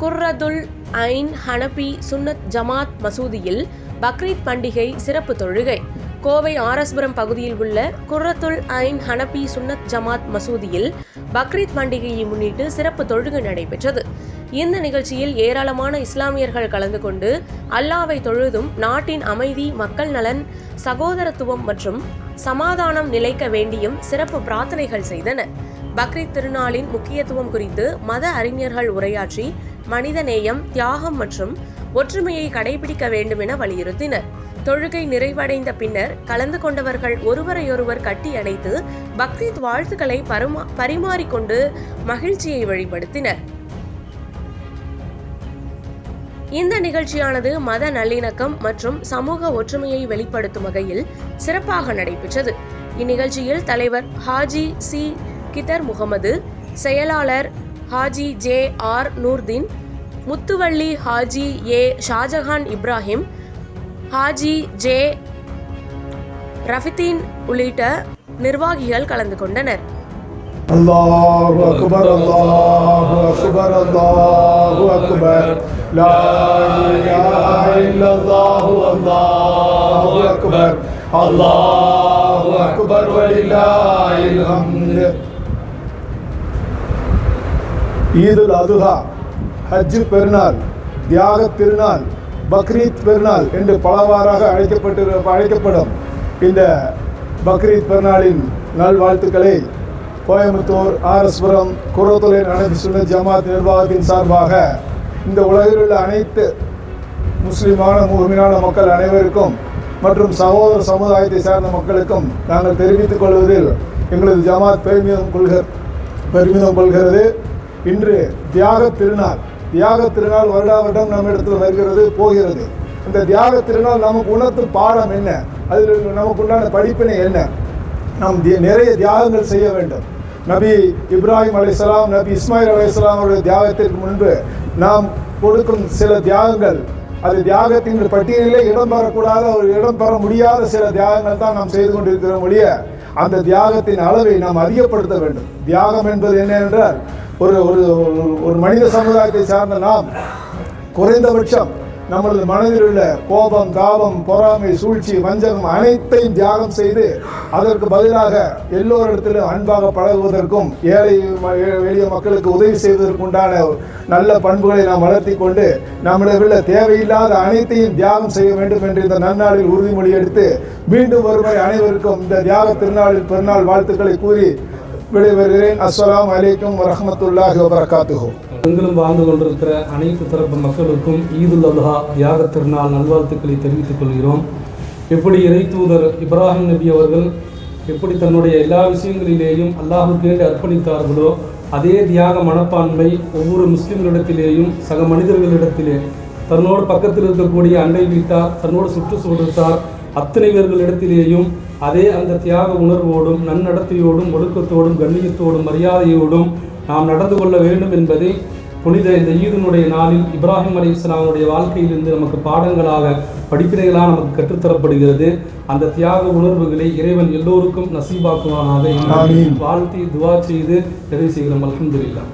குர்ரதுல் ஐன் ஹனபி சுன்னத் ஜமாத் மசூதியில் பக்ரீத் பண்டிகை சிறப்பு தொழுகை. கோவை ஆர்எஸ்புரம் பகுதியில் உள்ள குர்ரத்துல் ஐன் ஹனபி சுன்னத் ஜமாத் மசூதியில் பக்ரீத் பண்டிகையை முன்னிட்டு சிறப்பு தொழுகை நடைபெற்றது. இந்த நிகழ்ச்சியில் ஏராளமான இஸ்லாமியர்கள் கலந்து கொண்டு அல்லாஹ்வை தொழுதும் நாட்டின் அமைதி, மக்கள் நலன், சகோதரத்துவம் மற்றும் சமாதானம் நிலைக்க வேண்டியும் சிறப்பு பிரார்த்தனைகள் செய்தனர். பக்ரீத் திருநாளின் முக்கியத்துவம் குறித்து மத அறிஞர்கள் உரையாற்றி மனிதநேயம், தியாகம் மற்றும் ஒற்றுமையை கடைபிடிக்க வேண்டும் என வலியுறுத்தினர். தொழுகை நிறைவடைந்த பின்னர் கலந்து கொண்டவர்கள் ஒருவரையொருவர் கட்டி அணைத்து பக்ரீத் வாழ்த்துக்களை பரிமாறிக்கொண்டு மகிழ்ச்சியை வெளிப்படுத்தினர். இந்த நிகழ்ச்சியானது மத நல்லிணக்கம் மற்றும் சமூக ஒற்றுமையை வெளிப்படுத்தும் வகையில் சிறப்பாக நடைபெற்றது. இந்நிகழ்ச்சியில் தலைவர் ஹாஜி சி கிதர் முகமது, செயலாளர் ஹாஜி ஜே ஆர் நூர்தீன், முத்துவள்ளி ஹாஜி ஏ ஷாஜஹான் இப்ராஹிம், ஹாஜி ஜே ரஃபிதீன் உள்ளிட்ட நிர்வாகிகள் கலந்து கொண்டனர். அல்லாஹு அக்பர், அல்லாஹு அக்பர், அல்லாஹு அக்பர், லா இலாஹ இல்லல்லாஹு, அல்லாஹு அக்பர், அல்லாஹு அக்பர் வலில்லாஹில் ஹம்த். ஈதுல் அதுஹா, ஹஜ் பெருநாள், தியாக திருநாள், பக்ரீத் பெருநாள் என்று பலவாறாக அழைக்கப்படும் இந்த பக்ரீத் பெருநாளின் நல்வாழ்த்துக்களை கோயம்புத்தூர் ஆர்எஸ்புரம் குர்ரத்துல் ஐன் ஹனபி சுன்னத் ஜமாத் நிர்வாகத்தின் சார்பாக இந்த உலகில் உள்ள அனைத்து முஸ்லிமான முஃமினான மக்கள் அனைவருக்கும் மற்றும் சகோதர சமுதாயத்தை சார்ந்த மக்களுக்கும் நாங்கள் தெரிவித்துக் கொள்வதில் எங்களது ஜமாத் பெருமிதம் கொள்கிறது. இன்று தியாக திருநாள் வருடா வருடம் நம்ம இடத்தில் வருகிறது போகிறது. இந்த தியாக திருநாள் நமக்கு உணர்த்தும் பாடம் என்ன, அதில் நமக்கு உண்டான படிப்பினை என்ன? நாம் நிறைய தியாகங்கள் செய்ய வேண்டும். நபி இப்ராஹிம் அலைஹிஸ்ஸலாம், நபி இஸ்மாயில் அலைஹிஸ்ஸலாம் அவருடைய தியாகத்திற்கு முன்பு நாம் கொடுக்கும் சில தியாகங்கள், அது தியாகத்தின் பட்டியலிலே இடம் பெற முடியாத சில தியாகங்கள் தான் நாம் செய்து கொண்டிருக்கிறோம் ஒழிய அந்த தியாகத்தின் அளவை நாம் அதிகப்படுத்த வேண்டும். தியாகம் என்பது என்ன என்றால், ஒரு மனித சமுதாயத்தை சார்ந்த நாம் குறைந்தபட்சம் நம்மளது மனதில் உள்ள கோபம், தாபம், பொறாமை, சூழ்ச்சி, வஞ்சகம் அனைத்தையும் தியாகம் செய்து அதற்கு பதிலாக எல்லோரிடத்திலும் அன்பாக பழகுவதற்கும் ஏழை எளிய மக்களுக்கு உதவி செய்வதற்குண்டான நல்ல பண்புகளை நாம் வளர்த்தி கொண்டு நம்மிடம் உள்ள தேவையில்லாத அனைத்தையும் தியாகம் செய்ய வேண்டும் என்று இந்த நன்னாளில் உறுதிமொழி எடுத்து மீண்டும் ஒருமுறை அனைவருக்கும் இந்த தியாக திருநாளில் பெருநாள் வாழ்த்துக்களை கூறி விடைபெறுகிறேன். அஸ்ஸலாமு அலைக்கும் வரஹ்மத்துல்லாஹி வபரகாத்துஹு. எங்களும் வாழ்ந்து கொண்டிருக்கிற அனைத்து தரப்பு மக்களுக்கும் ஈதுல் அதுஹா தியாக திருநாள் நல்வாழ்த்துக்களை தெரிவித்துக் கொள்கிறோம். எப்படி இறை தூதர் இப்ராஹிம் நபி அவர்கள் எப்படி தன்னுடைய எல்லா விஷயங்களிலேயும் அல்லாஹ்வுக்கு அர்ப்பணித்தார்களோ அதே தியாக மனப்பான்மை ஒவ்வொரு முஸ்லிம்களிடத்திலேயும் சக மனிதர்களிடத்திலே தன்னோடு பக்கத்தில் இருக்கக்கூடிய அண்டை வீட்டார், தன்னோடு சுற்றுச்சூழத்தார் அத்தனை பேர்களிடத்திலேயும் அதே அந்த தியாக உணர்வோடும் நன்னடத்தையோடும் ஒழுக்கத்தோடும் கண்ணியத்தோடும் மரியாதையோடும் நாம் நடந்து கொள்ள வேண்டும் என்பதை புனித இந்த ஈதினுடைய நாளில் இப்ராஹிம் அலைஹிஸ்ஸலாமுடைய வாழ்க்கையிலிருந்து நமக்கு பாடங்களாக படிப்பினைகளாக நமக்கு கற்றுத்தரப்படுகிறது. அந்த தியாக உணர்வுகளை இறைவன் எல்லோருக்கும் நசீபாக்குவானாக வாழ்த்தி துவா செய்து நிறைவு செய்கிறோம். அல்ஹம்துலில்லாஹ்.